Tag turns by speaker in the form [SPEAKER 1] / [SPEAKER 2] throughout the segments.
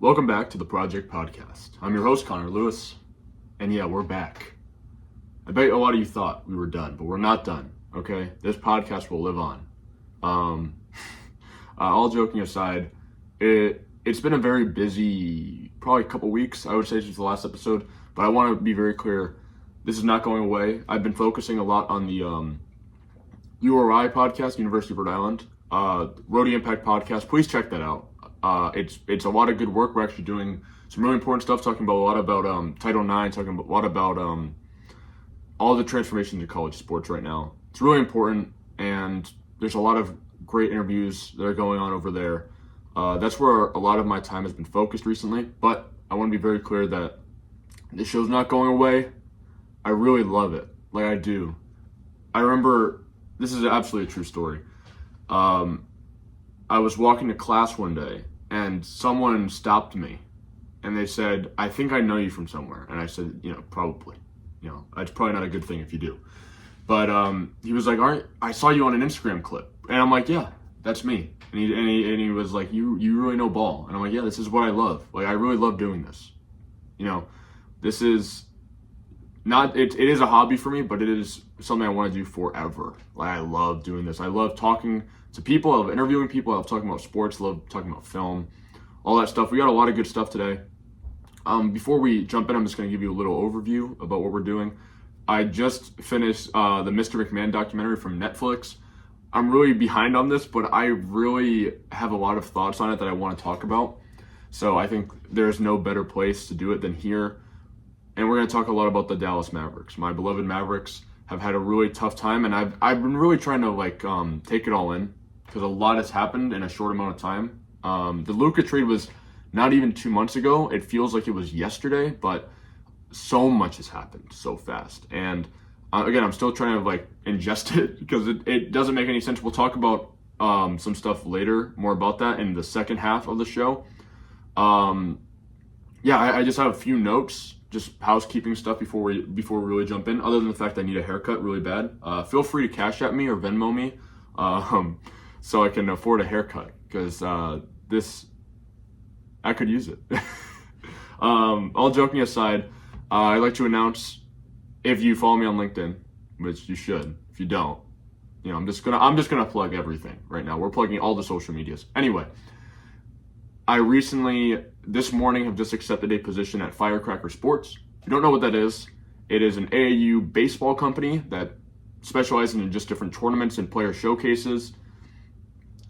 [SPEAKER 1] Welcome back to the Project Podcast. I'm your host, Connor Lewis, and yeah, we're back. I bet a lot of you thought we were done, but we're not done, okay? This podcast will live on. All joking aside, it's been a very busy, probably a couple weeks, I would say, since the last episode, but I want to be very clear, this is not going away. I've been focusing a lot on the URI podcast, University of Rhode Island, Rhody Impact podcast. Please check that out. It's a lot of good work. We're actually doing some really important stuff, talking about a lot about Title IX, talking a lot about all the transformations in college sports right now. It's really important, and there's a lot of great interviews that are going on over there. That's where a lot of my time has been focused recently, but I want to be very clear that this show's not going away. I really love it, like I do. I remember, this is absolutely a true story. I was walking to class one day, and someone stopped me, and they said, "I think I know you from somewhere." And I said, probably. It's probably not a good thing if you do. But he was like, I saw you on an Instagram clip. And I'm like, yeah, that's me. And he was like, you really know ball. And I'm like, yeah, this is what I love. Like, I really love doing this. This is not, it is a hobby for me, but it is something I want to do forever. Like, I love doing this. I love talking to people. I love interviewing people. I love talking about sports. I love talking about film, all that stuff. We got a lot of good stuff today. Before we jump in, I'm just going to give you a little overview about what we're doing. I just finished the Mr. McMahon documentary from Netflix. I'm really behind on this, but I really have a lot of thoughts on it that I want to talk about. So I think there's no better place to do it than here. And we're going to talk a lot about the Dallas Mavericks. My beloved Mavericks have had a really tough time, and I've been really trying to take it all in because a lot has happened in a short amount of time. The Luka trade was not even 2 months ago. It feels like it was yesterday, but so much has happened so fast. And again, I'm still trying to ingest it because it doesn't make any sense. We'll talk about some stuff later, more about that in the second half of the show. I just have a few notes, just housekeeping stuff before we really jump in, other than the fact I need a haircut really bad. Feel free to Cash App me or Venmo me so I can afford a haircut, because I could use it. All joking aside, I'd like to announce, if you follow me on LinkedIn, which you should, if you don't, I'm just gonna plug everything right now. We're plugging all the social medias. Anyway, I recently, this morning, have just accepted a position at Firecracker Sports. If you don't know what that is, it is an AAU baseball company that specializes in just different tournaments and player showcases.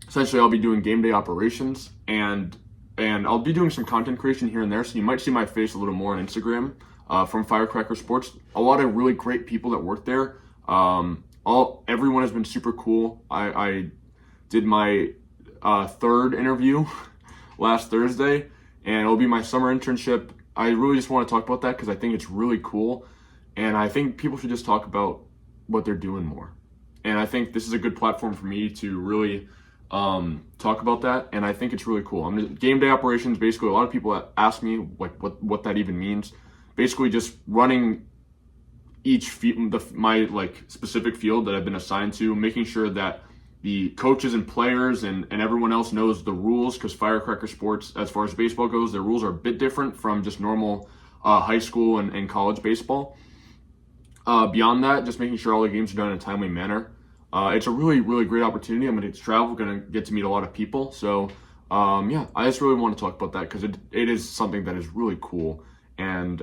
[SPEAKER 1] Essentially, I'll be doing game day operations, and I'll be doing some content creation here and there, so you might see my face a little more on Instagram from Firecracker Sports. A lot of really great people that work there. Everyone has been super cool. I did my third interview last Thursday, and it'll be my summer internship. I really just want to talk about that because I think it's really cool, and I think people should just talk about what they're doing more. And I think this is a good platform for me to really talk about that, and I think it's really cool. Game day operations, basically, a lot of people ask me what that even means. Basically, just running each my specific field that I've been assigned to, making sure that the coaches and players and everyone else knows the rules, because Firecracker Sports, as far as baseball goes, their rules are a bit different from just normal high school and college baseball. Beyond that, just making sure all the games are done in a timely manner. It's a really, really great opportunity. I'm going to get to travel, going to get to meet a lot of people. So, I just really want to talk about that because it is something that is really cool. And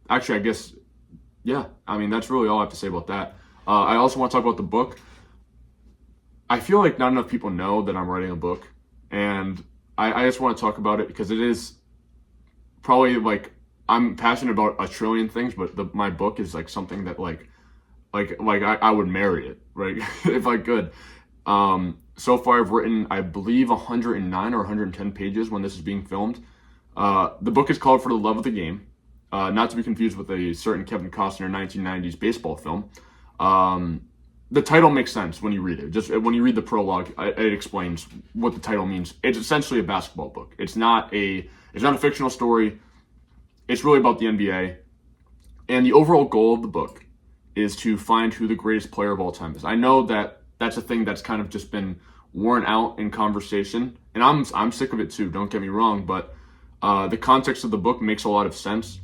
[SPEAKER 1] actually, I guess, that's really all I have to say about that. I also want to talk about the book. I feel like not enough people know that I'm writing a book. And I just want to talk about it because it is probably I'm passionate about a trillion things, but my book is something that I would marry it, right? If I could. So far I've written, I believe, 109 or 110 pages when this is being filmed. The book is called For the Love of the Game, not to be confused with a certain Kevin Costner 1990s baseball film. The title makes sense when you read it. Just when you read the prologue, it explains what the title means. It's essentially a basketball book. It's not a fictional story. It's really about the NBA. And the overall goal of the book is to find who the greatest player of all time is. I know that that's a thing that's kind of just been worn out in conversation, and I'm sick of it too, don't get me wrong, but The context of the book makes a lot of sense.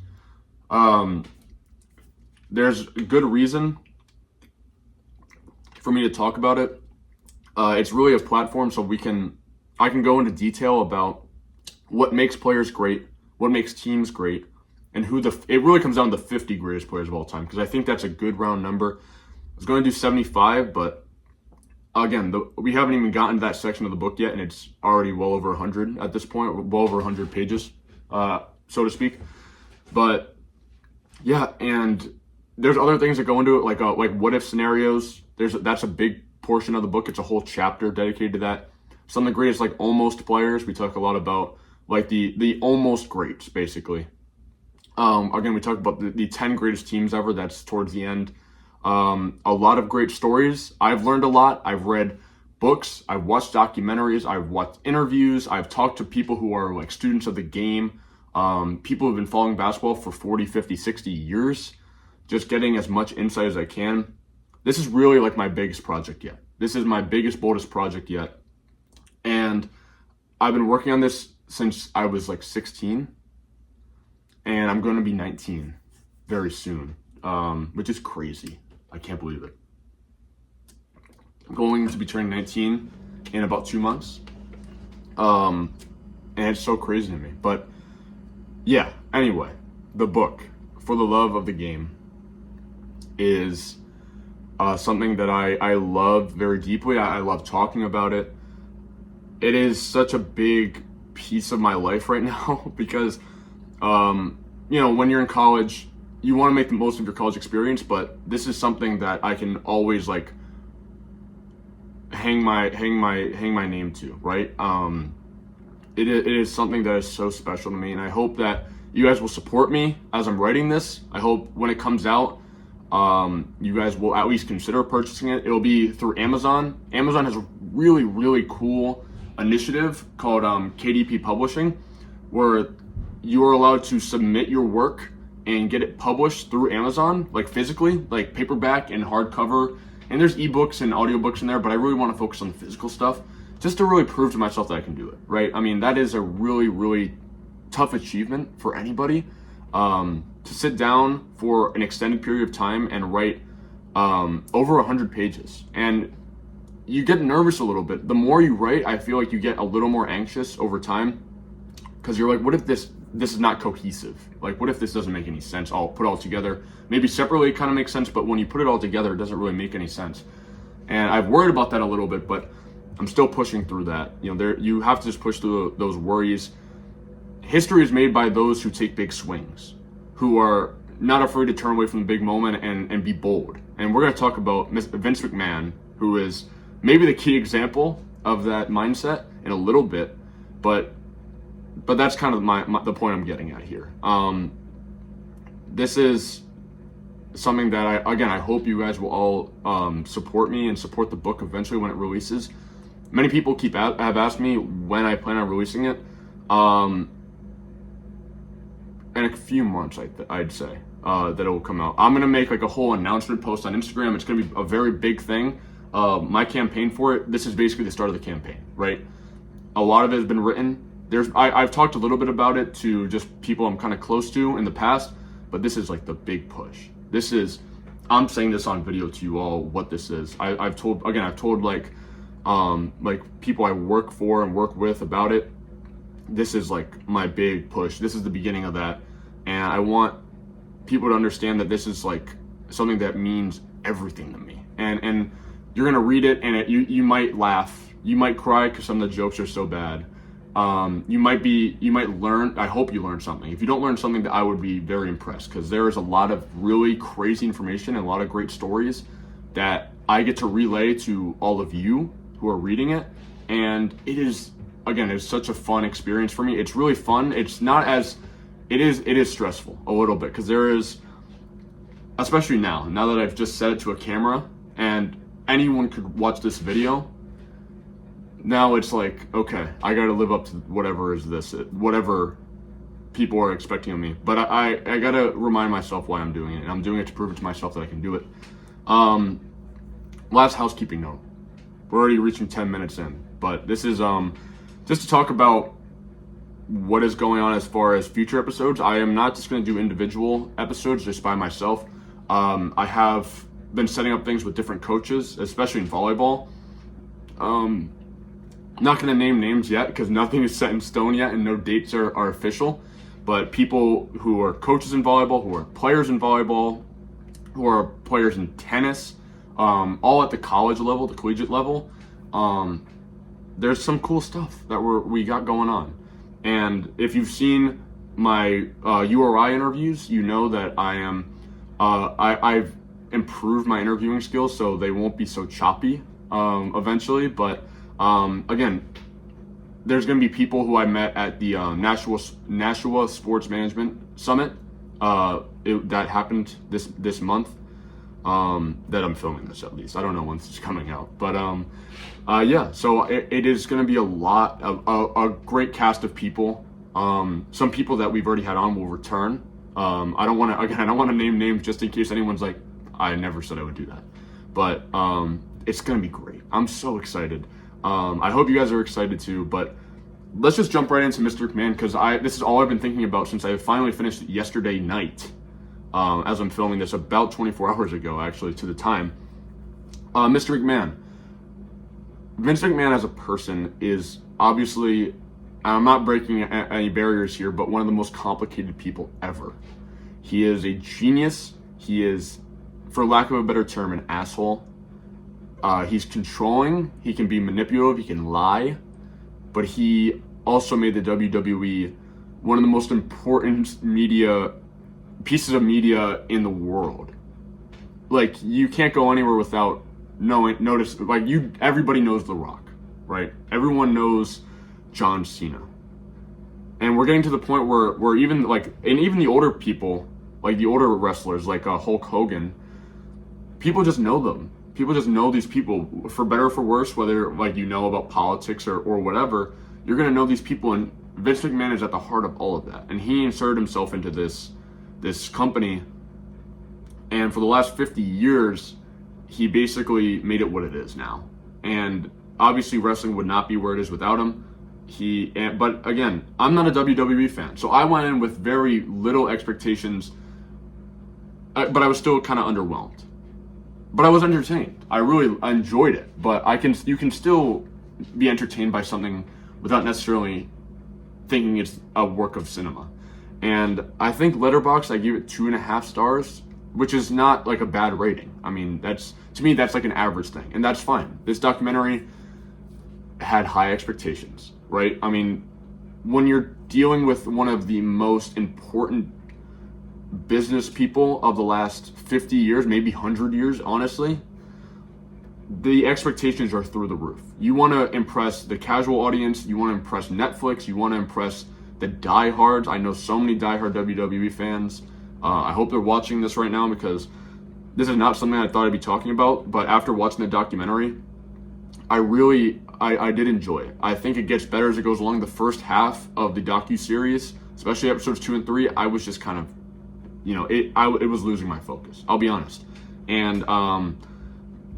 [SPEAKER 1] There's good reason for me to talk about it. It's really a platform so I can go into detail about what makes players great, what makes teams great, and it really comes down to the 50 greatest players of all time, because I think that's a good round number. I was going to do 75, but again, we haven't even gotten to that section of the book yet, and it's already well over 100 at this point, well over 100 pages, so to speak. But yeah, and there's other things that go into it, like what if scenarios. That's a big portion of the book. It's a whole chapter dedicated to that. Some of the greatest almost players. We talk a lot about the almost greats, basically. Again, we talk about the 10 greatest teams ever. That's towards the end. A lot of great stories. I've learned a lot. I've read books. I've watched documentaries. I've watched interviews. I've talked to people who are students of the game. People who've been following basketball for 40, 50, 60 years. Just getting as much insight as I can. This is really my biggest project yet. This is my biggest, boldest project yet. And I've been working on this since I was 16. And I'm going to be 19 very soon, which is crazy. I can't believe it. I'm going to be turning 19 in about 2 months. And it's so crazy to me. But yeah, anyway, the book, For the Love of the Game, is something that I love very deeply. I love talking about it. It is such a big piece of my life right now because, when you're in college, you want to make the most of your college experience, but this is something that I can always hang my name to, right? It is something that is so special to me, and I hope that you guys will support me as I'm writing this. I hope when it comes out, you guys will at least consider purchasing it. It'll be through Amazon. Amazon has a really, really cool initiative called KDP Publishing, where you are allowed to submit your work and get it published through Amazon, physically, paperback and hardcover. And there's ebooks and audiobooks in there, but I really want to focus on the physical stuff just to really prove to myself that I can do it, right? I mean, that is a really, really tough achievement for anybody. To sit down for an extended period of time and write over 100 pages. And you get nervous a little bit. The more you write, I feel you get a little more anxious over time, because you're what if this is not cohesive? What if this doesn't make any sense? I'll put it all together. Maybe separately it kind of makes sense, but when you put it all together, it doesn't really make any sense. And I've worried about that a little bit, but I'm still pushing through that. You have to just push through those worries. History is made by those who take big swings, who are not afraid to turn away from the big moment and be bold. And we're going to talk about Vince McMahon, who is maybe the key example of that mindset in a little bit, but that's kind of the point I'm getting at here. This is something that I hope you guys will all support me and support the book eventually when it releases. Many people have asked me when I plan on releasing it. In a few months, I'd say that it will come out. I'm gonna make a whole announcement post on Instagram. It's gonna be a very big thing. My campaign for it. This is basically the start of the campaign, right? A lot of it has been written. I've talked a little bit about it to just people I'm kind of close to in the past, but this is the big push. I'm saying this on video to you all what this is. I've told people I work for and work with about it. This is my big push. This is the beginning of that. And I want people to understand that this is something that means everything to me. And you're going to read it and you might laugh. You might cry because some of the jokes are so bad. You might learn. I hope you learn something. If you don't learn something, I would be very impressed, because there is a lot of really crazy information and a lot of great stories that I get to relay to all of you who are reading it. And it's such a fun experience for me. It's really fun. It's not as, it is stressful a little bit, because there is, especially now that I've just set it to a camera and anyone could watch this video. Now it's okay, I got to live up to whatever people are expecting of me. But I got to remind myself why I'm doing it. And I'm doing it to prove it to myself that I can do it. Last housekeeping note. We're already reaching 10 minutes in. But this is just to talk about what is going on as far as future episodes. I am not just going to do individual episodes just by myself. I have been setting up things with different coaches, especially in volleyball. Not going to name names yet because nothing is set in stone yet and no dates are official. But people who are coaches in volleyball, who are players in volleyball, who are players in tennis, all at the college level, the collegiate level, there's some cool stuff that we got going on. And if you've seen my URI interviews, you know that I've improved my interviewing skills so they won't be so choppy eventually. But again, there's going to be people who I met at the Nashua Sports Management Summit that happened this month. That I'm filming this, at least. I don't know when this is coming out, but yeah. So it is going to be a great cast of people. Some people that we've already had on will return. I don't want to name names just in case anyone's like, I never said I would do that, but it's going to be great. I'm so excited. I hope you guys are excited too. But let's just jump right into Mr. McMahon because this is all I've been thinking about since I finally finished yesterday night. As I'm filming this, about 24 hours ago, actually, to the time. Mr. McMahon. Vince McMahon as a person is obviously, I'm not breaking any barriers here, but one of the most complicated people ever. He is a genius. He is, for lack of a better term, an asshole. He's controlling. He can be manipulative. He can lie. But he also made the WWE one of the most important pieces of media in the world. Like, you can't go anywhere without everybody knows The Rock, right? Everyone knows John Cena. And we're getting to the point where even the older people, like the older wrestlers, like Hulk Hogan, people just know them. People just know these people, for better or for worse, whether about politics or whatever, you're going to know these people, and Vince McMahon is at the heart of all of that. And he inserted himself into this company, and for the last 50 years, he basically made it what it is now. And obviously, wrestling would not be where it is without him. But again, I'm not a WWE fan, so I went in with very little expectations, but I was still kind of underwhelmed. But I was entertained. I really enjoyed it. But you can still be entertained by something without necessarily thinking it's a work of cinema. And I think Letterboxd, I gave it 2.5 stars, which is not like a bad rating. I mean, to me, that's like an average thing, and that's fine. This documentary had high expectations, right? I mean, when you're dealing with one of the most important business people of the last 50 years, maybe 100 years, honestly, the expectations are through the roof. You want to impress the casual audience, you want to impress Netflix, you want to impress the diehards. I know so many diehard WWE fans. I hope they're watching this right now because this is not something I thought I'd be talking about, but after watching the documentary, I did enjoy it. I think it gets better as it goes along. The first half of the docu-series, especially episodes 2 and 3, I was just kind of, it was losing my focus. I'll be honest. And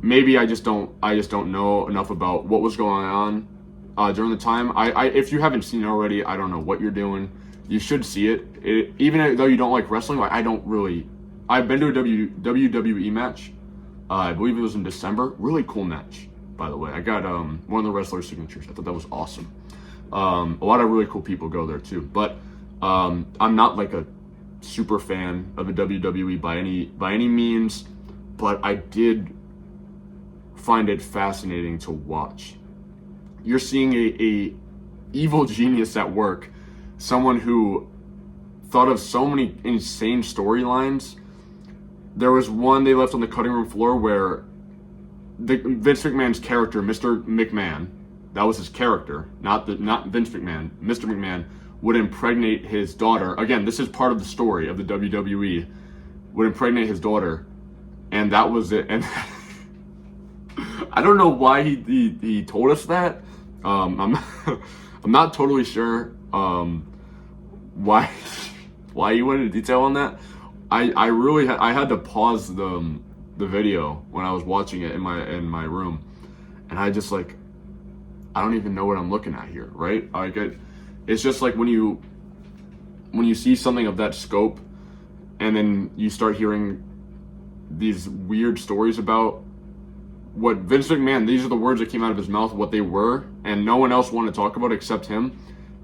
[SPEAKER 1] maybe I just don't know enough about what was going on during the time. If you haven't seen it already, I don't know what you're doing. You should see it. Even though you don't like wrestling, I've been to a WWE match. I believe it was in December. Really cool match, by the way. I got one of the wrestlers' signatures. I thought that was awesome. A lot of really cool people go there too. But I'm not like a super fan of the WWE by any means, but I did find it fascinating to watch. You're seeing a evil genius at work, someone who thought of so many insane storylines. There was one they left on the cutting room floor where Vince McMahon's character, Mr. McMahon, that was his character, not Vince McMahon, Mr. McMahon, would impregnate his daughter. Again, this is part of the story of the WWE. Would impregnate his daughter, and that was it. And I don't know why he told us that. I'm not totally sure why he went into detail on that. I had to pause the video when I was watching it in my room, and I just I don't even know what I'm looking at here, right? It's just like when you see something of that scope, and then you start hearing these weird stories about what Vince McMahon, these are the words that came out of his mouth, what they were, and no one else wanted to talk about it except him.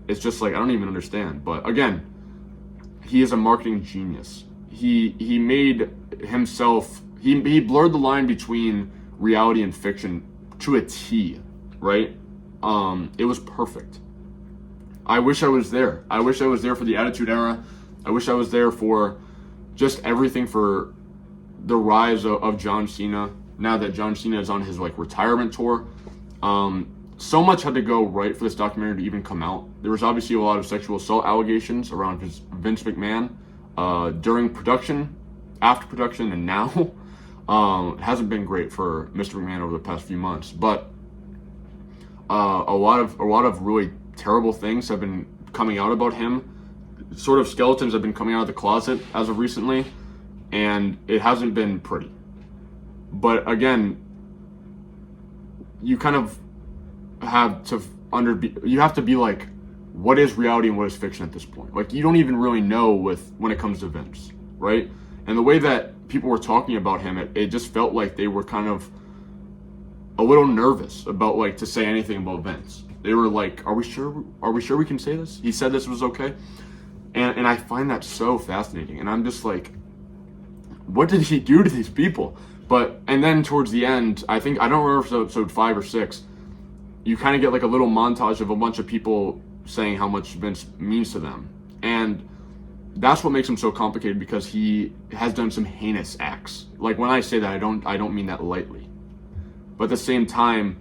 [SPEAKER 1] It's just like, I don't even understand. But again, he is a marketing genius. He made himself, he blurred the line between reality and fiction to a T, right? It was perfect. I wish I was there. I wish I was there for the Attitude Era. I wish I was there for just everything, for the rise of John Cena. Now that John Cena is on his retirement tour, so much had to go right for this documentary to even come out. There was obviously a lot of sexual assault allegations around Vince McMahon during production, after production, and now. It hasn't been great for Mr. McMahon over the past few months, but a lot of really terrible things have been coming out about him. Sort of skeletons have been coming out of the closet as of recently, and it hasn't been pretty. But again, you kind of have to be like, what is reality and what is fiction at this point? Like, you don't even really know when it comes to Vince, right? And the way that people were talking about him, it just felt like they were kind of a little nervous about to say anything about Vince. They were like, are we sure we can say this? He said this was okay. And I find that so fascinating. And I'm just like, what did he do to these people? And then towards the end, I don't remember if it was episode 5 or 6, you kind of get a little montage of a bunch of people saying how much Vince means to them. And that's what makes him so complicated, because he has done some heinous acts. When I say that, I don't mean that lightly. But at the same time,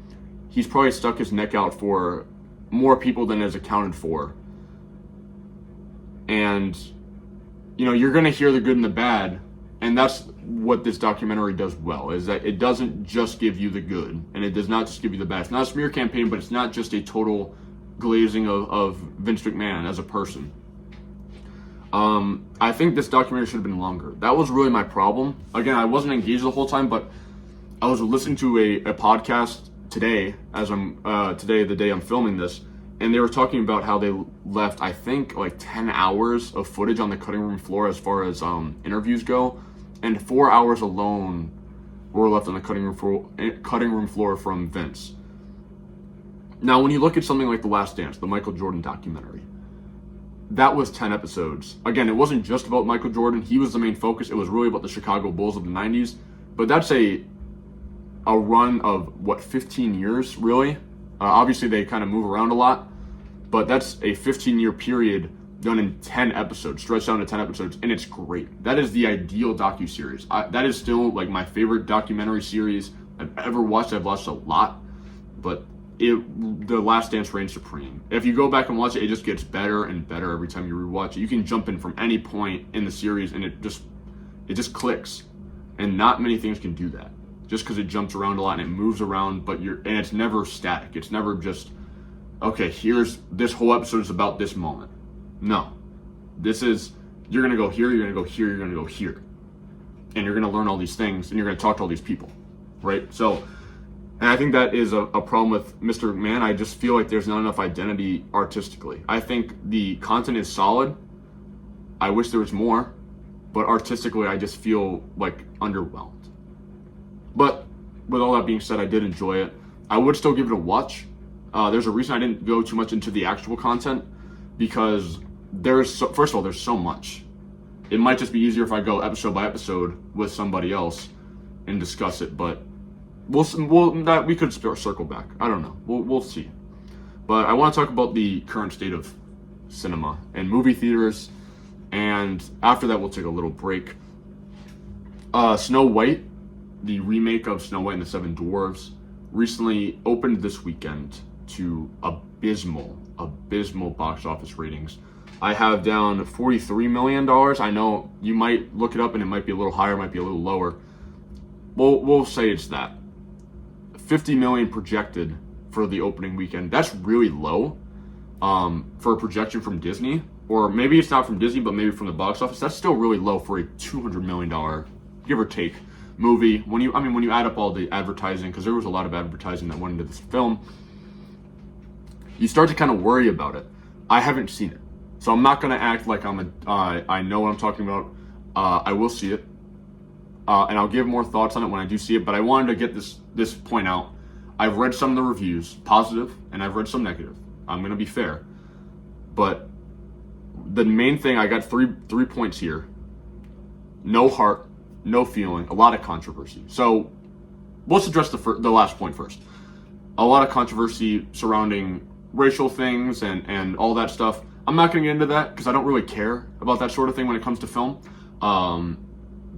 [SPEAKER 1] he's probably stuck his neck out for more people than is accounted for. And, you're going to hear the good and the bad. And that's what this documentary does well, is that it doesn't just give you the good, and it does not just give you the bad. It's not a smear campaign, but it's not just a total glazing of Vince McMahon as a person. I think this documentary should have been longer. That was really my problem. Again, I wasn't engaged the whole time, but I was listening to a podcast today, the day I'm filming this, and they were talking about how they left, I think, 10 hours of footage on the cutting room floor as far as interviews go, and 4 hours alone were left on the cutting room floor from Vince. Now, when you look at something like The Last Dance, the Michael Jordan documentary, that was 10 episodes. Again, it wasn't just about Michael Jordan. He was the main focus. It was really about the Chicago Bulls of the 90s. But that's a run of, 15 years, really? Obviously, they kind of move around a lot. But that's a 15-year period done in 10 episodes, stretched out into 10 episodes, and it's great. That is the ideal docuseries. That is still, my favorite documentary series I've ever watched. I've watched a lot, but The Last Dance reigns supreme. If you go back and watch it, it just gets better and better every time you rewatch it. You can jump in from any point in the series, and it just clicks. And not many things can do that, just because it jumps around a lot and it moves around. And it's never static. It's never just, okay, this whole episode is about this moment. No, you're gonna go here, you're gonna go here, you're gonna go here, and you're gonna learn all these things, and you're gonna talk to all these people, right? So. And I think that is a problem with Mr. McMahon. I just feel like there's not enough identity artistically. I think the content is solid. I wish there was more. But artistically, I just feel underwhelmed. But with all that being said, I did enjoy it. I would still give it a watch. There's a reason I didn't go too much into the actual content, because first of all, there's so much. It might just be easier if I go episode by episode with somebody else and discuss it, but we could circle back. I don't know. We'll see. But I want to talk about the current state of cinema and movie theaters, and after that, we'll take a little break. Snow White, the remake of Snow White and the Seven Dwarfs, recently opened this weekend to abysmal box office ratings. I have down $43 million. I know you might look it up and it might be a little higher, might be a little lower. We'll say it's that. 50 million projected for the opening weekend. That's really low for a projection from Disney, or maybe it's not from Disney, but maybe from the box office. That's still really low for a $200 million, give or take, movie. When you add up all the advertising, because there was a lot of advertising that went into this film, you start to kind of worry about it. I haven't seen it, so I'm not gonna act like I know what I'm talking about. I will see it, and I'll give more thoughts on it when I do see it. But I wanted to get this point out. I've read some of the reviews, positive, and I've read some negative. I'm gonna be fair, but the main thing, I got three points here. No heart, no feeling, a lot of controversy. So let's address the last point first. A lot of controversy surrounding racial things and all that stuff. I'm not going to get into that because I don't really care about that sort of thing when it comes to film.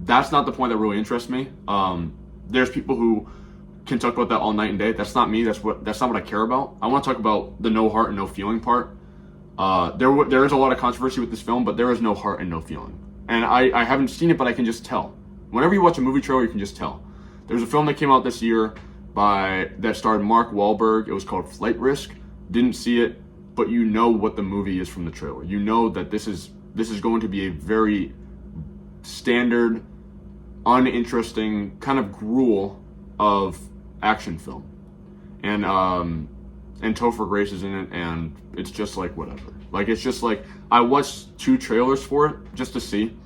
[SPEAKER 1] That's not the point that really interests me. There's people who can talk about that all night and day. That's not me. That's not what I care about. I want to talk about the no heart and no feeling part. There is a lot of controversy with this film, but there is no heart and no feeling. And I haven't seen it, but I can just tell. Whenever you watch a movie trailer, you can just tell. There's a film that came out this year that starred Mark Wahlberg. It was called Flight Risk. Didn't see it, but you know what the movie is from the trailer. You know that this is going to be a very standard, uninteresting, kind of gruel of action film. And Topher Grace is in it, and it's just like whatever. Like, it's just like, I watched 2 trailers for it just to see,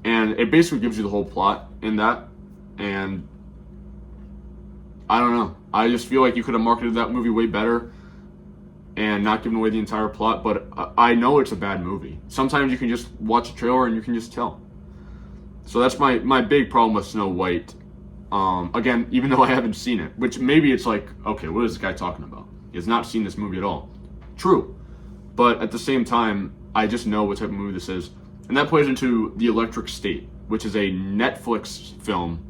[SPEAKER 1] and it basically gives you the whole plot in that, and I don't know. I just feel like you could have marketed that movie way better and not given away the entire plot, but I know it's a bad movie. Sometimes you can just watch a trailer and you can just tell. So that's my big problem with Snow White. Again, even though I haven't seen it, which maybe it's like, okay, what is this guy talking about? He has not seen this movie at all. True. But at the same time, I just know what type of movie this is. And that plays into The Electric State, which is a Netflix film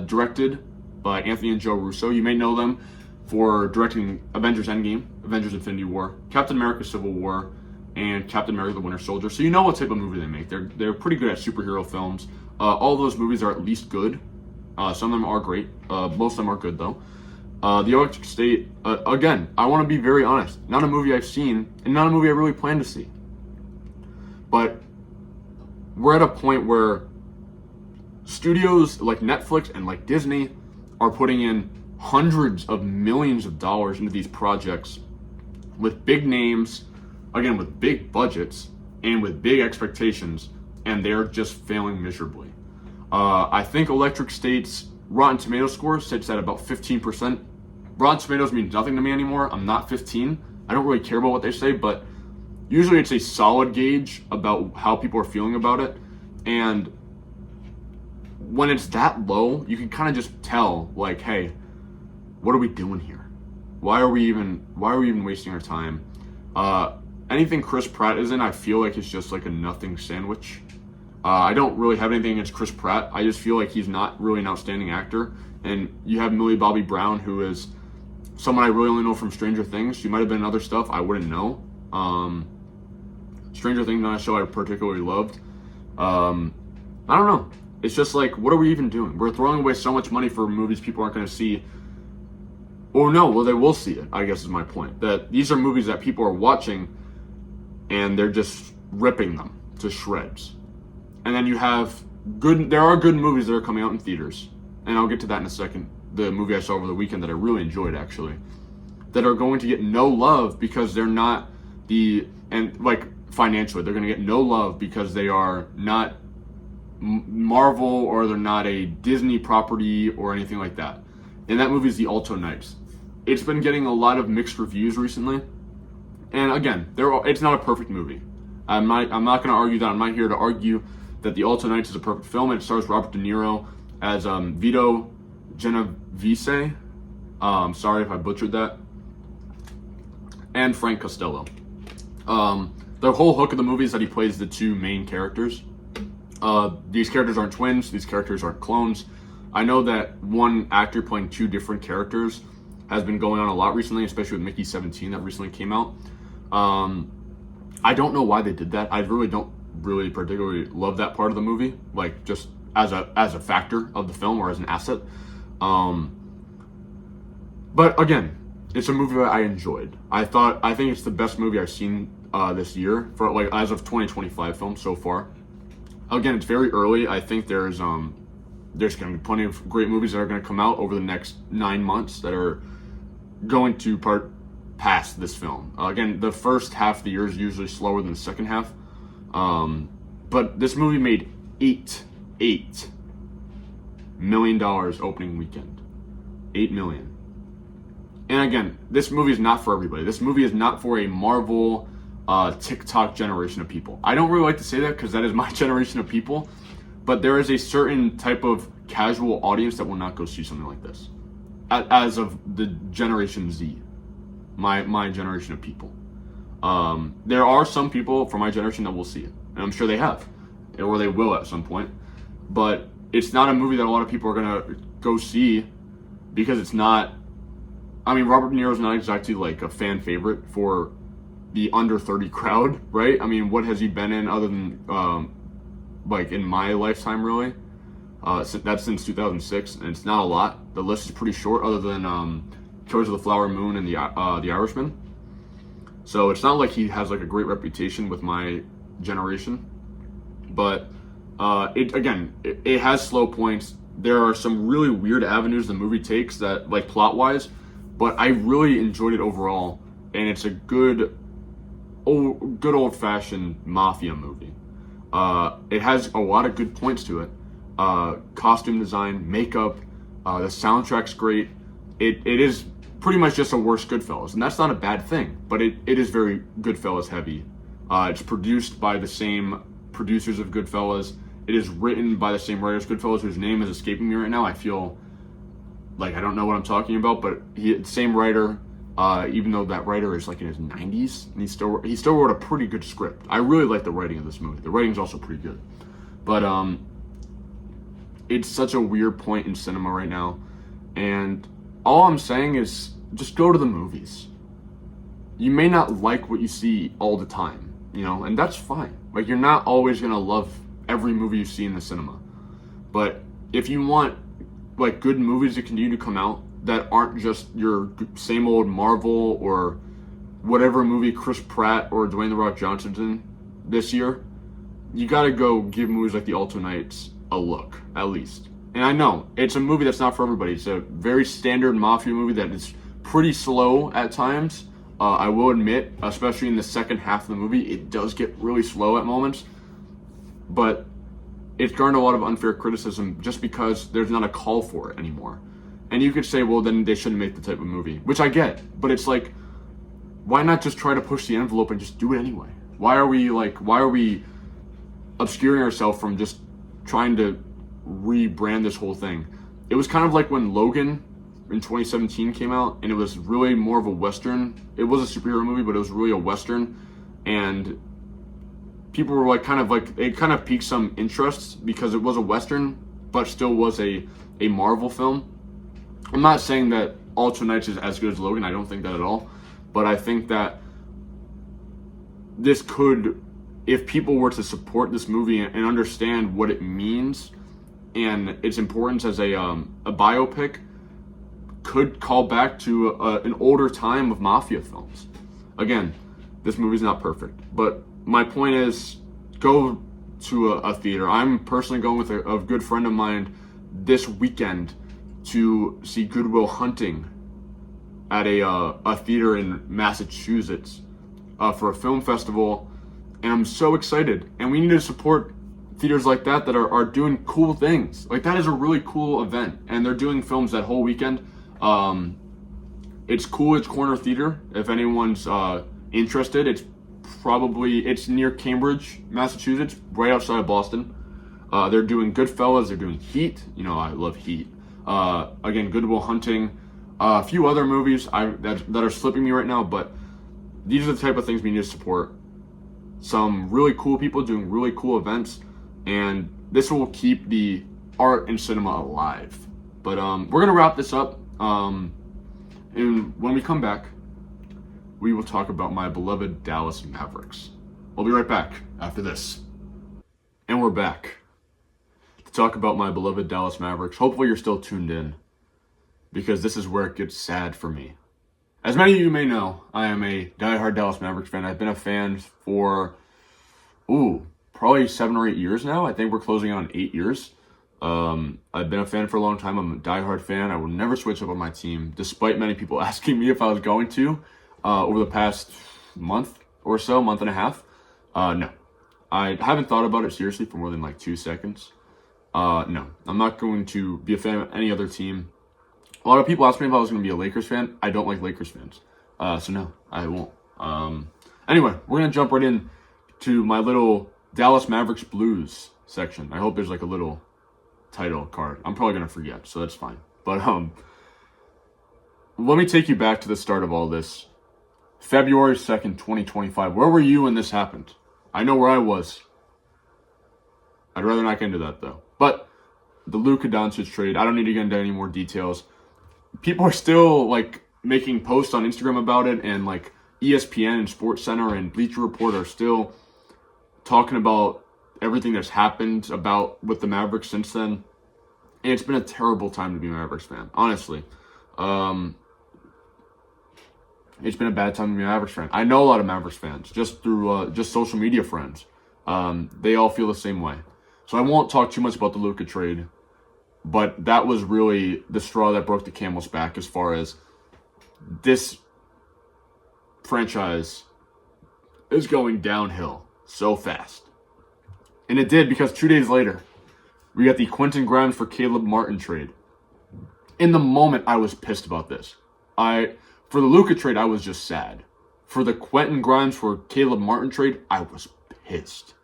[SPEAKER 1] directed by Anthony and Joe Russo. You may know them for directing Avengers Endgame, Avengers Infinity War, Captain America Civil War, and Captain America the Winter Soldier. So you know what type of movie they make. They're pretty good at superhero films. All those movies are at least good. Some of them are great. Most of them are good, though. The Electric State, again, I want to be very honest. Not a movie I've seen, and not a movie I really plan to see. But we're at a point where studios like Netflix and like Disney are putting in hundreds of millions of dollars into these projects with big names, again, with big budgets and with big expectations, and they're just failing miserably. I think Electric State's Rotten Tomatoes score sits at about 15%. Rotten Tomatoes means nothing to me anymore. I'm not 15. I don't really care about what they say, but usually it's a solid gauge about how people are feeling about it. And when it's that low, you can kind of just tell, like, hey, what are we doing here? Why are we even wasting our time? Anything Chris Pratt is in, I feel like it's just like a nothing sandwich. I don't really have anything against Chris Pratt. I just feel like he's not really an outstanding actor. And you have Millie Bobby Brown, who is someone I really only know from Stranger Things. She might have been in other stuff I wouldn't know. Stranger Things, not a show I particularly loved. I don't know. It's just like, what are we even doing? We're throwing away so much money for movies people aren't going to see. Or no, well, they will see it, I guess is my point. That these are movies that people are watching and they're just ripping them to shreds. And then you have there are good movies that are coming out in theaters. And I'll get to that in a second. The movie I saw over the weekend that I really enjoyed, actually. That are going to get no love because they're not financially, they're going to get no love because they are not Marvel or they're not a Disney property or anything like that. And that movie is The Alto Knights. It's been getting a lot of mixed reviews recently. And again, it's not a perfect movie. I'm not going to argue that. I'm not here to argue that The Alto Knights is a perfect film. It stars Robert De Niro as Vito Genovese. Sorry if I butchered that. And Frank Costello. The whole hook of the movie is that he plays the 2 main characters. These characters aren't twins. These characters aren't clones. I know that one actor playing 2 different characters has been going on a lot recently, especially with Mickey 17 that recently came out. I don't know why they did that. I don't really particularly love that part of the movie, like just as a factor of the film or as an asset. But again, it's a movie that I enjoyed. I think it's the best movie I've seen this year for like as of 2025 film so far. Again, it's very early. I think there's going to be plenty of great movies that are going to come out over the next 9 months that are going to past this film. Again, the first half of the year is usually slower than the second half. But this movie made $8 million opening weekend. $8 million. And again, this movie is not for everybody. This movie is not for a Marvel TikTok generation of people. I don't really like to say that because that is my generation of people. But there is a certain type of casual audience that will not go see something like this. As of the Generation Z. My generation of people. There are some people from my generation that will see it. And I'm sure they have. Or they will at some point. But it's not a movie that a lot of people are going to go see because it's not... I mean, Robert De Niro's not exactly like a fan favorite for the under 30 crowd, right? I mean, what has he been in other than like in my lifetime, really? That's since 2006, and it's not a lot. The list is pretty short, other than Killers of the Flower Moon and the Irishman. So it's not like he has like a great reputation with my generation. But it has slow points. There are some really weird avenues the movie takes that, like plot-wise. But I really enjoyed it overall, and it's a good old-fashioned mafia movie. It has a lot of good points to it. Costume design, makeup, the soundtrack's great. It is pretty much just a worse Goodfellas, and that's not a bad thing, but it is very Goodfellas heavy. It's produced by the same producers of Goodfellas. It is written by the same writers of Goodfellas, whose name is escaping me right now. I feel like I don't know what I'm talking about, but same writer, even though that writer is like in his 90s, and he still wrote a pretty good script. I really like the writing of this movie. The writing's also pretty good. But it's such a weird point in cinema right now, and all I'm saying is just go to the movies. You may not like what you see all the time, and that's fine. Like, you're not always gonna love every movie you see in the cinema. But if you want like good movies that continue to come out that aren't just your same old Marvel or whatever movie Chris Pratt or Dwayne The Rock Johnson's in this year, you gotta go give movies like The Alto Knights a look, at least. And I know, it's a movie that's not for everybody. It's a very standard mafia movie that is pretty slow at times. I will admit, especially in the second half of the movie, it does get really slow at moments. But it's garnered a lot of unfair criticism just because there's not a call for it anymore. And you could say, well, then they shouldn't make the type of movie, which I get. But it's like, why not just try to push the envelope and just do it anyway? Why are we obscuring ourselves from just trying to rebrand this whole thing? It was kind of like when Logan in 2017 came out, and it was really more of a Western. It was a superhero movie, but it was really a Western. And people were it kind of piqued some interest because it was a Western, but still was a Marvel film. I'm not saying that Alto Knights is as good as Logan. I don't think that at all. But I think that this could, if people were to support this movie and understand what it means and its importance as a biopic, could call back to an older time of mafia films. Again, this movie's not perfect, but my point is, go to a theater. I'm personally going with a good friend of mine this weekend to see Good Will Hunting at a theater in Massachusetts for a film festival, and I'm so excited. And we need to support theaters like that are doing cool things. Like, that is a really cool event, and they're doing films that whole weekend. It's cool. It's Corner Theater. If anyone's interested, it's near Cambridge, Massachusetts, right outside of Boston. They're doing Goodfellas. They're doing Heat. I love Heat. Again, Good Will Hunting. A few other movies that are slipping me right now, but these are the type of things we need to support. Some really cool people doing really cool events, and this will keep the art and cinema alive. But we're gonna wrap this up, and when we come back, we will talk about my beloved Dallas Mavericks. I'll be right back after this. And we're back to talk about my beloved Dallas Mavericks. Hopefully you're still tuned in, because this is where it gets sad for me. As many of you may know, I am a diehard Dallas Mavericks fan. I've been a fan for, probably 7 or 8 years now. I think we're closing on 8 years. I've been a fan for a long time. I'm a diehard fan. I will never switch up on my team, despite many people asking me if I was going to. over the past month or so, month and a half? No. I haven't thought about it seriously for more than like 2 seconds. No. I'm not going to be a fan of any other team. A lot of people ask me if I was going to be a Lakers fan. I don't like Lakers fans. So no, I won't. Anyway, we're going to jump right in to my little Dallas Mavericks Blues section. I hope there's like a little title card. I'm probably going to forget, so that's fine. But let me take you back to the start of all this. February 2nd, 2025. Where were you when this happened? I know where I was. I'd rather not get into that, though. But the Luka Doncic trade, I don't need to get into any more details. People are still, like, making posts on Instagram about it, and, like, ESPN and SportsCenter and Bleacher Report are still talking about everything that's happened with the Mavericks since then. And it's been a terrible time to be a Mavericks fan, honestly. It's been a bad time to be a Mavericks fan. I know a lot of Mavericks fans, just through just social media friends. They all feel the same way. So I won't talk too much about the Luka trade, but that was really the straw that broke the camel's back as far as this franchise is going downhill so fast. And it did, because 2 days later, we got the Quentin Grimes for Caleb Martin trade. In the moment, I was pissed about this. For the Luka trade, I was just sad. For the Quentin Grimes for Caleb Martin trade, I was pissed.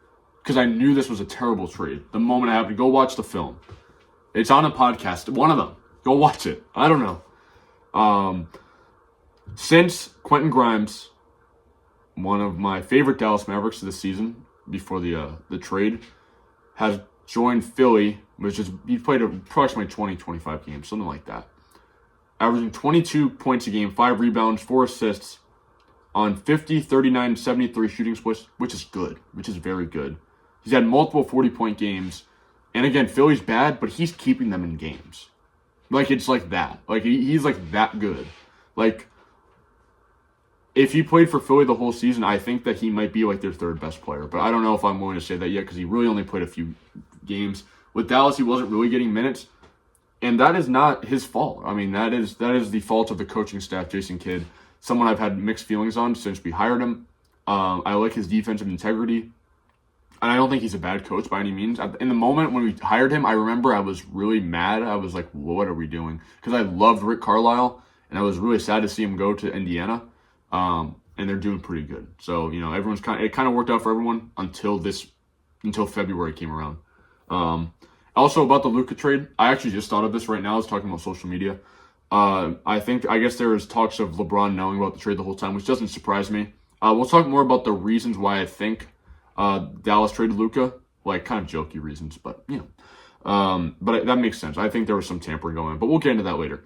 [SPEAKER 1] Because I knew this was a terrible trade. The moment I happened, go watch the film. It's on a podcast, one of them. Go watch it. I don't know. Since Quentin Grimes, one of my favorite Dallas Mavericks of the season, before the trade, has joined Philly, he played approximately 20-25 games, something like that. Averaging 22 points a game, 5 rebounds, 4 assists on 50, 39, 73 shooting splits, which is good, which is very good. He's had multiple 40-point games. And again, Philly's bad, but he's keeping them in games. Like, it's like that. Like, he's like that good. Like, if he played for Philly the whole season, I think that he might be like their third best player. But I don't know if I'm willing to say that yet, because he really only played a few games. With Dallas, he wasn't really getting minutes. And that is not his fault. I mean, that is the fault of the coaching staff, Jason Kidd, someone I've had mixed feelings on since we hired him. I like his defensive integrity. And I don't think he's a bad coach by any means. In the moment when we hired him, I remember I was really mad. I was like, what are we doing? Because I loved Rick Carlisle, and I was really sad to see him go to Indiana. And they're doing pretty good. So, everyone's it kind of worked out for everyone until February came around. Also about the Luka trade, I actually just thought of this right now. I was talking about social media. I guess there was talks of LeBron knowing about the trade the whole time, which doesn't surprise me. We'll talk more about the reasons why I think Dallas traded Luka, like kind of jokey reasons, but but that makes sense. I think there was some tampering going on, but we'll get into that later.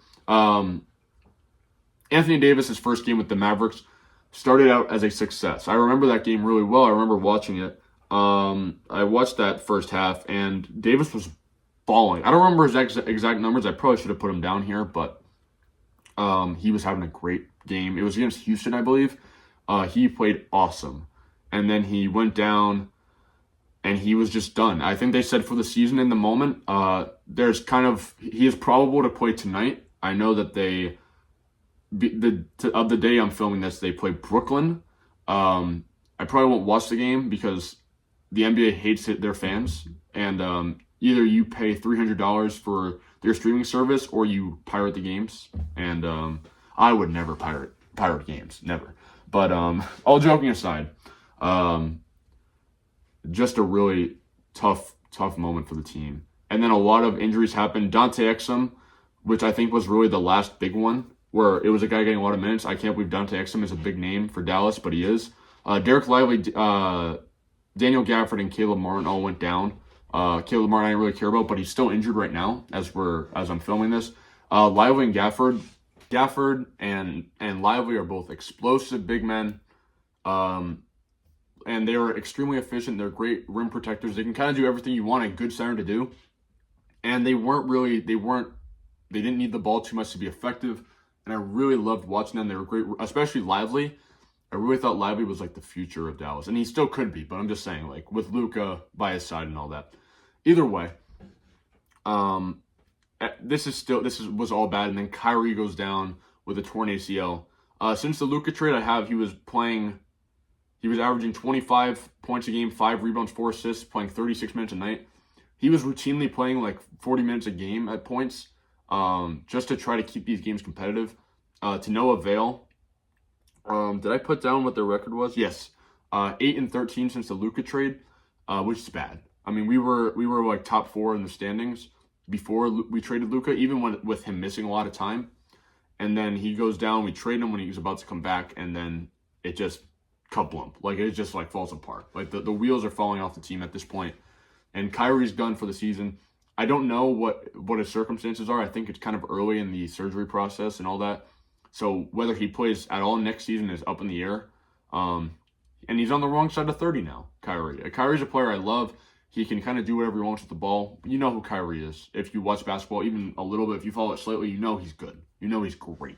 [SPEAKER 1] Anthony Davis' first game with the Mavericks started out as a success. I remember that game really well. I remember watching it. I watched that first half, and Davis was balling. I don't remember his exact numbers. I probably should have put him down here, but he was having a great game. It was against Houston, I believe. He played awesome. And then he went down, and he was just done. I think they said for the season in the moment, he is probable to play tonight. I know that of the day I'm filming this, they play Brooklyn. I probably won't watch the game because the NBA hates their fans, and either you pay $300 for their streaming service or you pirate the games. And I would never pirate games, never. But all joking aside, just a really tough moment for the team. And then a lot of injuries happened. Dante Exum, which I think was really the last big one, where it was a guy getting a lot of minutes. I can't believe Dante Exum is a big name for Dallas, but he is. Derek Lively, Daniel Gafford, and Caleb Martin all went down. Caleb Martin I didn't really care about, but he's still injured right now as I'm filming this. Lively and Gafford and Lively are both explosive big men. And they are extremely efficient. They're great rim protectors. They can kind of do everything you want a good center to do. And they didn't need the ball too much to be effective. And I really loved watching them. They were great, especially Lively. I really thought Lively was like the future of Dallas. And he still could be, but I'm just saying, like, with Luka by his side and all that. Either way, this was all bad. And then Kyrie goes down with a torn ACL. Since the Luka trade, he was averaging 25 points a game, 5 rebounds, 4 assists, playing 36 minutes a night. He was routinely playing like 40 minutes a game at points, just to try to keep these games competitive. To no avail. Did I put down what their record was? Yes. 8-13 since the Luka trade, which is bad. I mean, we were like top 4 in the standings before we traded Luka, even with him missing a lot of time. And then he goes down. We trade him when he was about to come back, and then it just kablump. Like, it just like falls apart. Like the wheels are falling off the team at this point. And Kyrie's done for the season. I don't know what his circumstances are. I think it's kind of early in the surgery process and all that. So whether he plays at all next season is up in the air. And he's on the wrong side of 30 now, Kyrie. Kyrie's a player I love. He can kind of do whatever he wants with the ball. You know who Kyrie is. If you watch basketball, even a little bit, if you follow it slightly, you know he's good. You know he's great.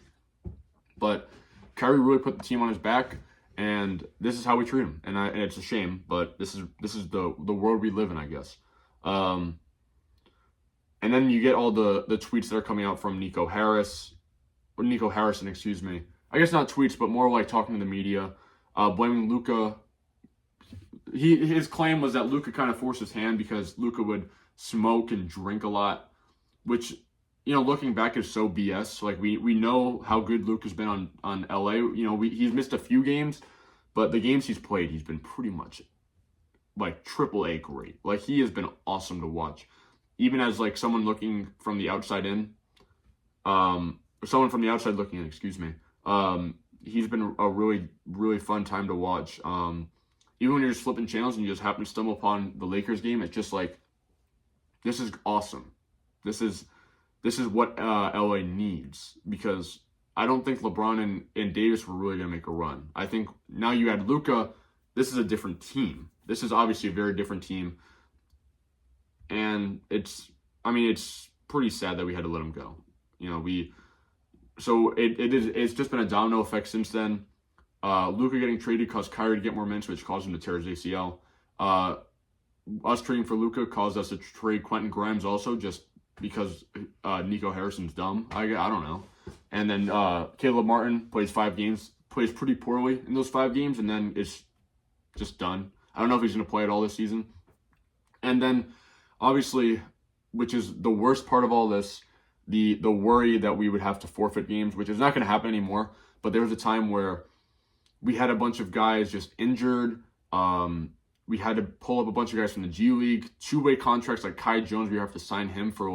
[SPEAKER 1] But Kyrie really put the team on his back, and this is how we treat him. And it's a shame, but this is the world we live in, I guess. And then you get all the tweets that are coming out from Nico Harrison, excuse me. I guess not tweets, but more like talking to the media, blaming Luka. His claim was that Luka kind of forced his hand because Luka would smoke and drink a lot, which, you know, looking back is so BS. Like, we know how good Luka's been on LA. You know, he's missed a few games, but the games he's played, he's been pretty much like AAA great. Like, he has been awesome to watch. Even as like someone looking from the outside in, someone from the outside looking in, excuse me. He's been a really, really fun time to watch. Even when you're just flipping channels and you just happen to stumble upon the Lakers game, it's just like, this is awesome. This is what LA needs, because I don't think LeBron and Davis were really going to make a run. I think now you add Luka, this is a different team. This is obviously a very different team. And it's pretty sad that we had to let him go. You know, it's just been a domino effect since then. Luka getting traded caused Kyrie to get more minutes, which caused him to tear his ACL. Us trading for Luka caused us to trade Quentin Grimes also, just because Nico Harrison's dumb. I don't know. And then Caleb Martin plays 5 games, plays pretty poorly in those 5 games, and then it's just done. I don't know if he's going to play at all this season. And then, obviously, which is the worst part of all this, the worry that we would have to forfeit games, which is not going to happen anymore. But there was a time where we had a bunch of guys just injured. We had to pull up a bunch of guys from the G League, 2-way contracts like Kai Jones. We have to sign him for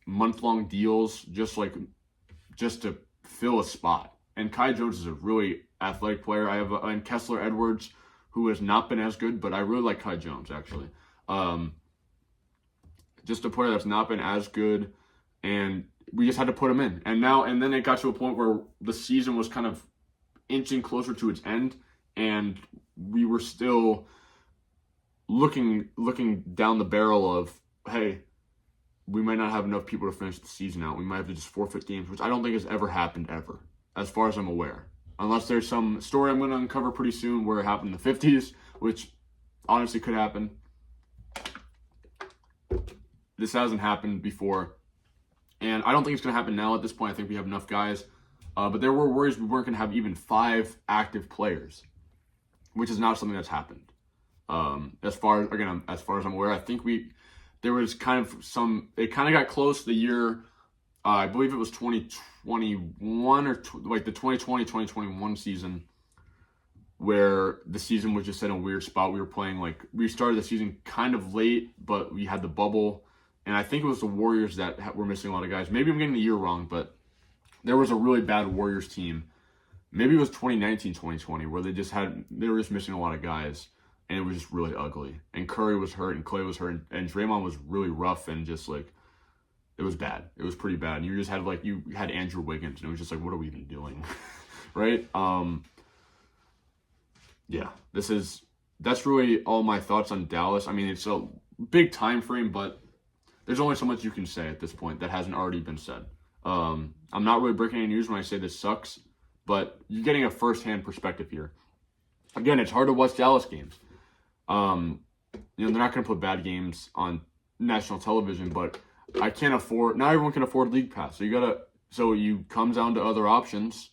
[SPEAKER 1] month-long deals, just to fill a spot. And Kai Jones is a really athletic player. I have and Kessler Edwards, who has not been as good, but I really like Kai Jones actually. Just a player that's not been as good, and we just had to put him in. And then it got to a point where the season was kind of inching closer to its end, and we were still looking down the barrel of, hey, we might not have enough people to finish the season out. We might have to just forfeit games, which I don't think has ever happened ever, as far as I'm aware. Unless there's some story I'm going to uncover pretty soon where it happened in the 50s, which honestly could happen. This hasn't happened before, and I don't think it's going to happen now at this point. I think we have enough guys. But there were worries we weren't going to have even 5 active players, which is not something that's happened. As far as I'm aware, I think there was kind of it kind of got close the year, I believe it was 2021 or like the 2020-2021 season, where the season was just in a weird spot. We started the season kind of late, but we had the bubble, and I think it was the Warriors that were missing a lot of guys. Maybe I'm getting the year wrong, but there was a really bad Warriors team. Maybe it was 2019-2020 where they were just missing a lot of guys, and it was just really ugly. And Curry was hurt, and Clay was hurt, and Draymond was really rough, and just like, it was bad. It was pretty bad. And you had Andrew Wiggins, and it was just like, what are we even doing? Right? Yeah, that's really all my thoughts on Dallas. I mean, it's a big time frame, but there's only so much you can say at this point that hasn't already been said. I'm not really breaking any news when I say this sucks, but you're getting a first-hand perspective here. Again, it's hard to watch Dallas games. They're not going to put bad games on national television, but not everyone can afford League Pass. So you so you come down to other options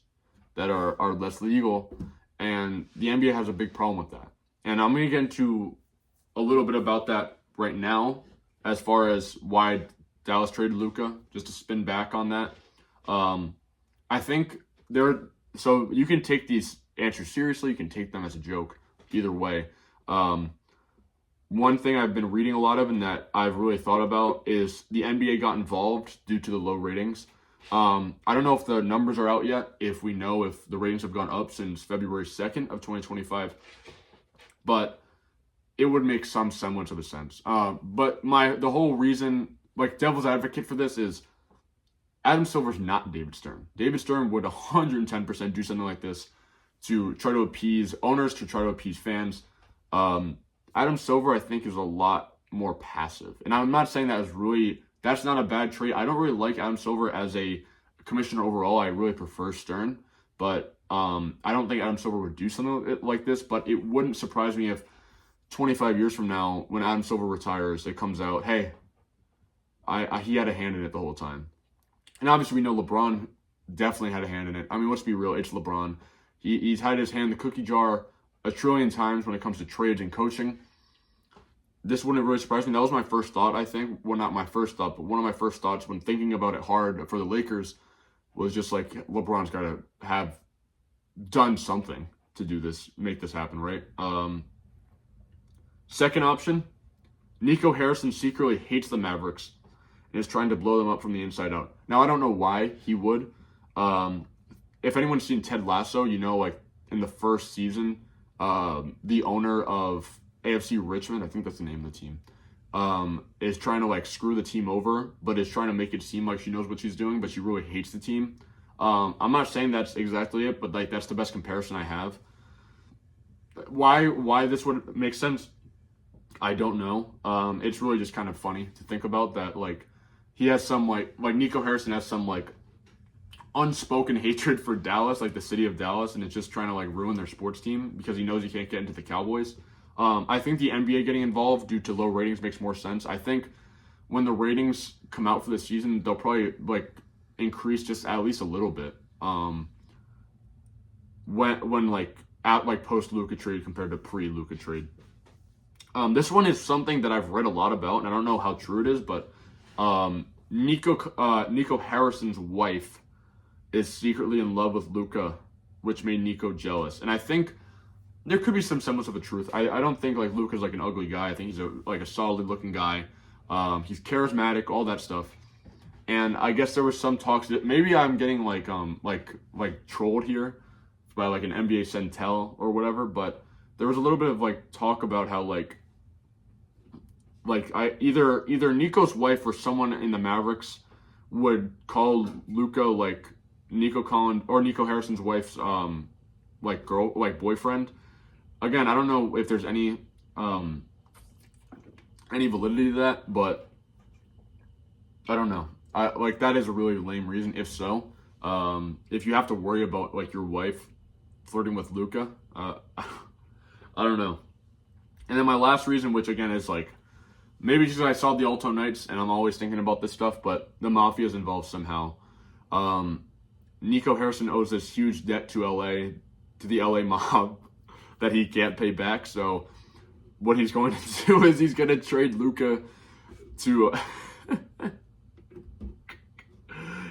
[SPEAKER 1] that are less legal, and the NBA has a big problem with that. And I'm going to get into a little bit about that right now, as far as why Dallas traded Luka, just to spin back on that. I think so you can take these answers seriously, you can take them as a joke, either way. One thing I've been reading a lot of and that I've really thought about is the NBA got involved due to the low ratings. I don't know if the numbers are out yet, if we know if the ratings have gone up since February 2nd of 2025, but it would make some semblance of a sense. But the whole reason, like devil's advocate for this, is Adam Silver's not David Stern. David Stern would 110% do something like this to try to appease owners, to try to appease fans. Adam Silver, I think, is a lot more passive. And I'm not saying that's not a bad trade. I don't really like Adam Silver as a commissioner overall. I really prefer Stern. But I don't think Adam Silver would do something like this. But it wouldn't surprise me if 25 years from now, when Adam Silver retires, it comes out, hey, he had a hand in it the whole time. And obviously we know LeBron definitely had a hand in it. I mean, let's be real, it's LeBron. He's had his hand in the cookie jar a trillion times when it comes to trades and coaching. This wouldn't really surprise me. That was my first thought, I think. Well, not my first thought, but one of my first thoughts when thinking about it hard for the Lakers was just like, LeBron's got to have done something to do this, make this happen, right? Second option, Nico Harrison secretly hates the Mavericks and is trying to blow them up from the inside out. Now, I don't know why he would. If anyone's seen Ted Lasso, you know, like in the first season, the owner of AFC Richmond, I think that's the name of the team, is trying to like screw the team over, but is trying to make it seem like she knows what she's doing, but she really hates the team. I'm not saying that's exactly it, but like that's the best comparison I have. Why this would make sense, I don't know. It's really just kind of funny to think about that. Like he has some like Nico Harrison has some like unspoken hatred for Dallas, like the city of Dallas, and it's just trying to like ruin their sports team because he knows he can't get into the Cowboys. I think the NBA getting involved due to low ratings makes more sense. I think when the ratings come out for the season, they'll probably like increase just at least a little bit. When like at like post Luka trade compared to pre Luka trade. This one is something that I've read a lot about, and I don't know how true it is, but Nico Harrison's wife is secretly in love with Luka, which made Nico jealous. And I think there could be some semblance of a truth. I don't think like Luka's like an ugly guy. I think he's a solid looking guy. He's charismatic, all that stuff. And I guess there was some talks that maybe I'm getting like trolled here by like an NBA Centel or whatever, but there was a little bit of like talk about how either Nico's wife or someone in the Mavericks would call Luka like Nico Harrison's wife's boyfriend. Again, I don't know if there's any validity to that, but I don't know. That is a really lame reason. If so, if you have to worry about like your wife flirting with Luka, I don't know. And then my last reason, which again is like maybe just I saw the Alto Nights and I'm always thinking about this stuff, but the mafia is involved somehow. Nico Harrison owes this huge debt to the LA mob that he can't pay back. So what he's going to do is he's going to trade Luka to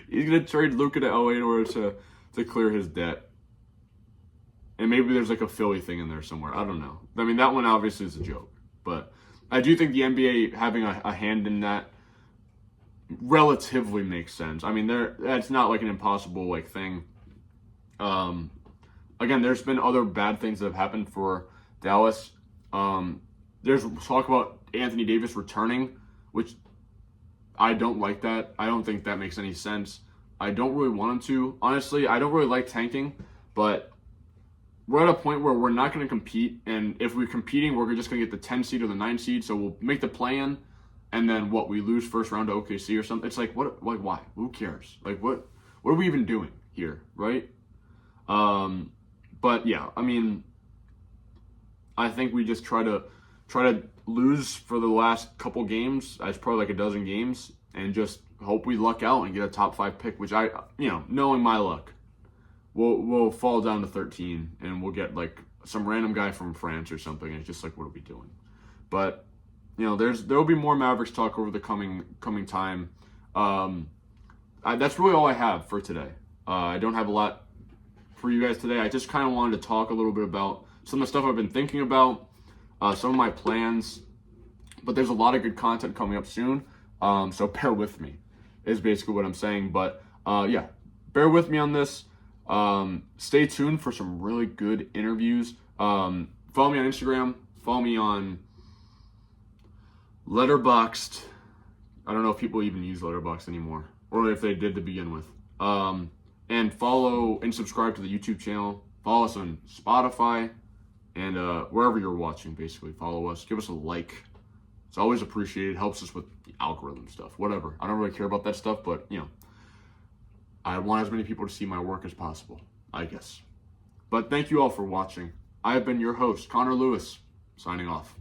[SPEAKER 1] he's going to trade Luka to LA in order to clear his debt. And maybe there's like a Philly thing in there somewhere. I don't know. I mean, that one obviously is a joke, but I do think the NBA having a hand in that relatively makes sense. I mean, that's not like an impossible like thing. Again, there's been other bad things that have happened for Dallas. There's talk about Anthony Davis returning, which I don't like that. I don't think that makes any sense. I don't really want him to. Honestly, I don't really like tanking, but we're at a point where we're not going to compete, and if we're competing, we're just going to get the 10 seed or the 9 seed, so we'll make the play-in, and then we lose first round to OKC or something. It's like, what? Like, why? Who cares? Like, what are we even doing here, right? But yeah, I mean, I think we just try to lose for the last couple games. It's probably like a dozen games, and just hope we luck out and get a top 5 pick, which knowing my luck, we'll fall down to 13 and we'll get like some random guy from France or something. And it's just like, what are we doing? But there'll be more Mavericks talk over the coming time. That's really all I have for today. I don't have a lot for you guys today. I just kind of wanted to talk a little bit about some of the stuff I've been thinking about, some of my plans. But there's a lot of good content coming up soon, so bear with me, is basically what I'm saying. But yeah, bear with me on this. Stay tuned for some really good interviews. Follow me on Instagram. Follow me on Letterboxd. I don't know if people even use Letterboxd anymore, or if they did to begin with. And follow and subscribe to the YouTube channel. Follow us on Spotify and wherever you're watching, basically. Follow us. Give us a like. It's always appreciated. Helps us with the algorithm stuff. Whatever. I don't really care about that stuff, but, I want as many people to see my work as possible, I guess. But thank you all for watching. I have been your host, Connor Lewis, signing off.